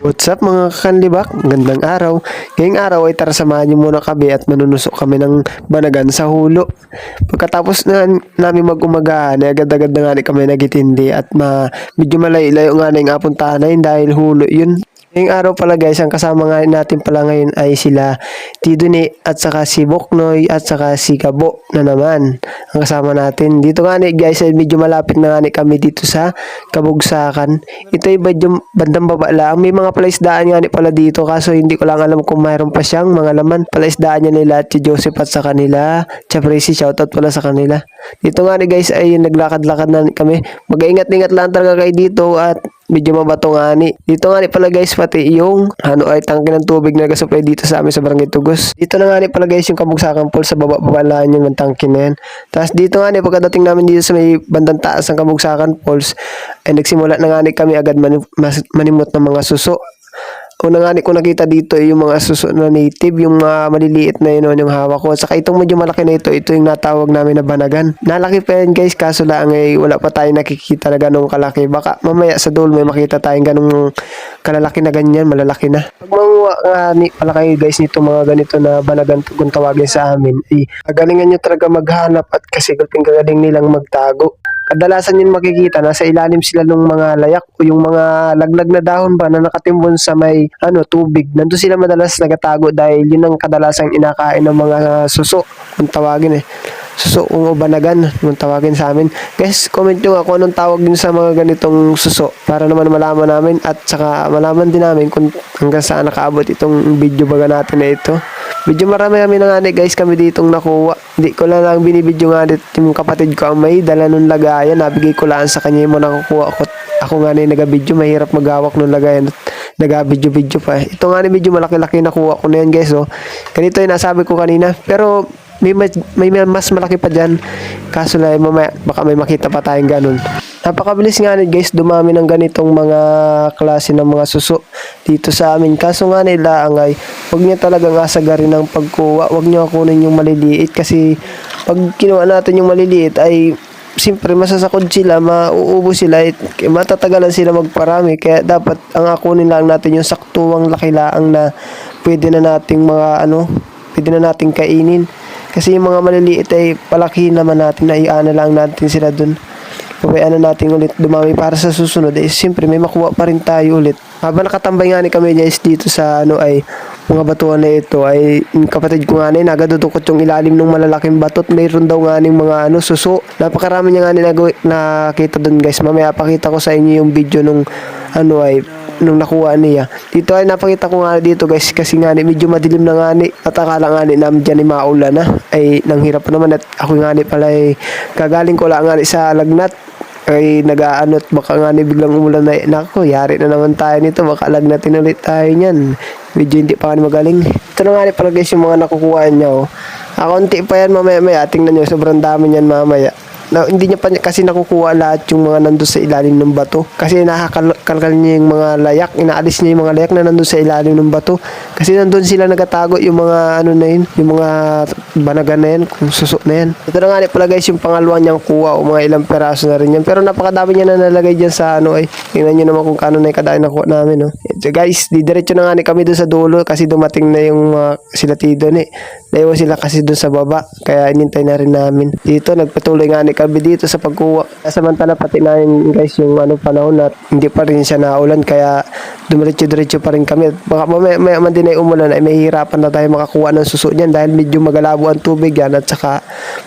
What's up mga kakanlibak? Gandang araw. Ngayong araw ay tara samahan niyo muna kami at manunusok kami ng banagan sa hulo. Pagkatapos na namin mag-umagahan ay agad-agad na nga ni kami nagitindi at medyo malayo-layo nga na yung apuntahan na yun dahil hulo yun. Ngayong araw pala guys, ang kasama nga natin pala ngayon ay sila Tiduni at saka si Boknoy at saka si Kabo na naman ang kasama natin. Dito nga ni guys ay medyo malapit na nga ni kami dito sa Kabugsakan. Ito ay bandang baba lang. May mga palaisdaan nga ni pala dito kaso hindi ko lang alam kung mayroon pa siyang mga laman. Palaisdaan niya nila at si Joseph at sa kanila. Chapresi, shoutout pala sa kanila. Dito nga ni guys ay naglakad-lakad na kami. Mag-ingat-ingat lang talaga kayo dito at medyo mabato nga ni. Dito nga ni pala guys pati yung ay tangke ng tubig na nagasupply dito sa amin sa Barangay Tugos. Dito na nga ni pala guys yung Kabugsakan Pool sa baba-baba lang yung tangke na yan. Tapos dito nga ni pagkadating namin dito sa may bandang taas ng Kabugsakan Falls ay nagsimula na nga ni kami agad manimot ng mga suso. Una nga ni ko nakita dito yung mga suso na native, yung mga maliliit na yun yung hawak ko. Saka itong medyo malaki na ito yung natawag namin na banagan. Nalaki pa yan guys, kaso lang wala pa tayong nakikita na ganong kalaki. Baka mamaya sa dulo may makita tayong ganong kalalaki na ganyan, malalaki na. Pag manguha nga ni pala kayo guys nito mga ganito na banagan kung tawagin sa amin, kagalingan nyo talaga maghanap at kasi galing nilang magtago. Kadalasan yun makikita, nasa ilalim sila ng mga layak o yung mga laglag na dahon ba na nakatimbon sa may tubig. Nandun sila madalas nagatago dahil yun ang kadalasang inakain ng mga suso, kung tawagin suso o banagan, kung tawagin sa amin. Guys, comment nyo nga kung anong tawag din sa mga ganitong suso para naman malaman namin at saka malaman din namin kung hanggang saan nakaabot itong video baga natin na ito. Medyo marami na nga guys kami ditong nakuha. Hindi ko lang binibidyo nga dito yung kapatid ko ang may dala nung lagayan. Nabigay ko lang sa kanya yung mga nakukuha ko. Ako nga na yung nagabidyo. Mahirap maghawak nung lagayan at nagabidyo-bidyo pa. Ito nga na medyo malaki-laki nakuha ko na yan guys. Oh. Ganito yung nasabi ko kanina. Pero may mas malaki pa dyan. Kaso lang mamaya baka may makita pa tayong ganun. Napakabilis nga guys dumami ng ganitong mga klase ng mga suso dito sa amin. Kaso nga nila ay huwag niya talagang asagarin ng pagkuha. Huwag niyo kunin yung maliliit kasi pag kinuha natin yung maliliit ay siyempre masasakod sila, mauubo sila, matatagalan sila magparami. Kaya dapat ang akunin lang natin yung saktuwang lakilaang na pwede na nating pwede na nating kainin. Kasi yung mga maliliit ay palaki naman natin na iana lang natin sila dun. Pabayaan na natin ulit dumami para sa susunod siyempre may makuha pa rin tayo ulit. Habang nakatambay nga ni kami guys dito sa mga batuan na ito ay yung kapatid ko nga nagadudukot yung ilalim ng malalaking batot. Mayroon daw nga ng mga suso. Napakarami niya nga nakita doon guys. Mamaya pakita ko sa inyo yung video nung nung nakuha niya. Dito ay napakita ko nga dito guys kasi nga medyo madilim na nga at akala nga namin dyan maulan na ay nanghirap naman at ako nga pala kagaling ko lang nga sa lagnat ay nag-aanot baka nga biglang umulan na nako yari na naman tayo nito baka lagnatin ulit tayo niyan. Medyo hindi pa magaling. Ito na nga pala guys yung mga nakukuha niya konti pa yan mamaya tingnan nyo sobrang dami niyan mamaya. Hindi niya pa kasi nakukuha lahat yung mga nandun sa ilalim ng bato. Kasi nakakalkal niya yung mga layak. Inaalis niya yung mga layak na nandun sa ilalim ng bato. Kasi nandun sila nagatago yung mga yung mga banagan na yan, kung suso na yan. Ito na nga pala guys yung pangalawang niyang kuha o mga ilang peraso na rin yan. Pero napakadami niya na nalagay dyan sa Tingnan nyo naman kung kano na yung kadami nakuha namin. So guys, didiretso na nga kami dun sa dulo kasi dumating na yung sila Tidon Naiwan sila kasi dun sa baba. Kaya inintay na rin namin. Dito nagpatuloy nga kami dito sa pagkuha. Samantala pati na yun guys yung panahon na hindi pa rin siya naulan kaya dumiretso-diretso pa rin kami. Baka may man din ay umulan ay mahihirapan na tayo makakuha ng suso niyan dahil medyo magalabo ang tubig yan at saka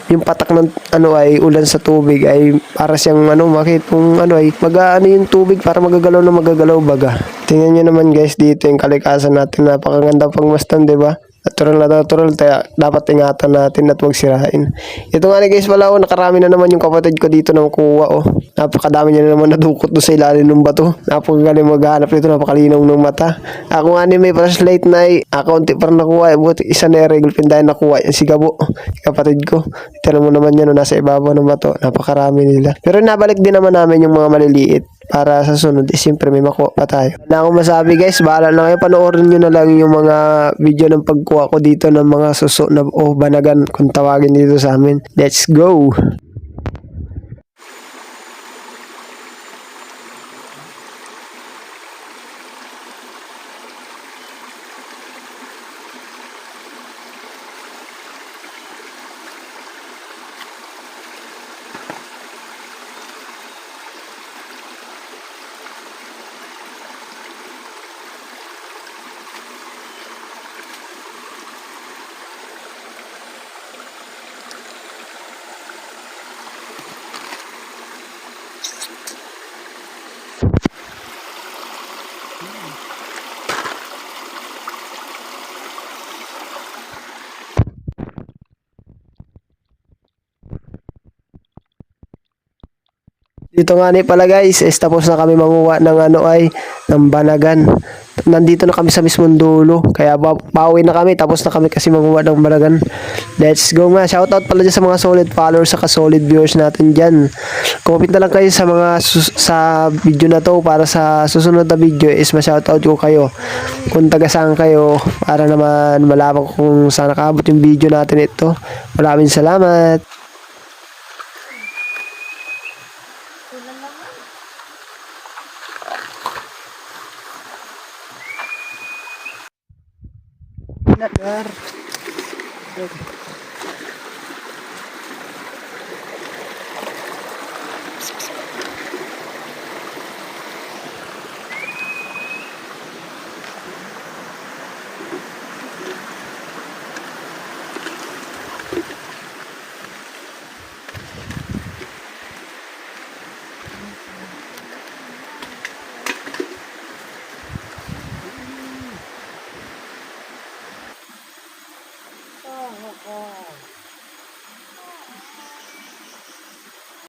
yung patak ng ay ulan sa tubig ay para siyang makit kung yung tubig para magagalaw baga. Tingnan nyo naman guys dito yung kalikasan natin. Napakaganda pangmastan, diba? Natural na natural, dapat ingatan natin at huwag sirain. Ito nga guys pala nakarami na naman yung kapatid ko dito ng kuha Napakadami niya na naman nadukot doon sa ilalim ng bato. Napakagaling maghanap nito, napakalinaw ng mata. Ako nga may flashlight na kaunti parang nakuha buti isa na regular pin dahil nakuha yan si Gabo, kapatid ko. Tignan mo naman yan nasa ibabaw ng bato, napakarami nila. Pero nabalik din naman namin yung mga maliliit para sa sunod siyempre may makuha pa tayo. Na akong masabi guys, bahala na kayo, panoorin nyo na lang yung mga video ng pagkuha ko dito ng mga suso na banagan kung tawagin dito sa amin. Let's go! Dito nga ni pala guys, is tapos na kami manguha ng ng banagan. Nandito na kami sa mismong dulo. Kaya pauwi na kami, tapos na kami kasi manguha ng banagan. Let's go nga. Shoutout pala dyan sa mga solid followers, saka solid viewers natin dyan. Comment na lang kayo sa mga sa video na to para sa susunod na video is ma-shoutout ko kayo. Kung taga saan kayo para naman malaman ko kung saan nakaabot yung video natin ito. Maraming salamat. Nagar.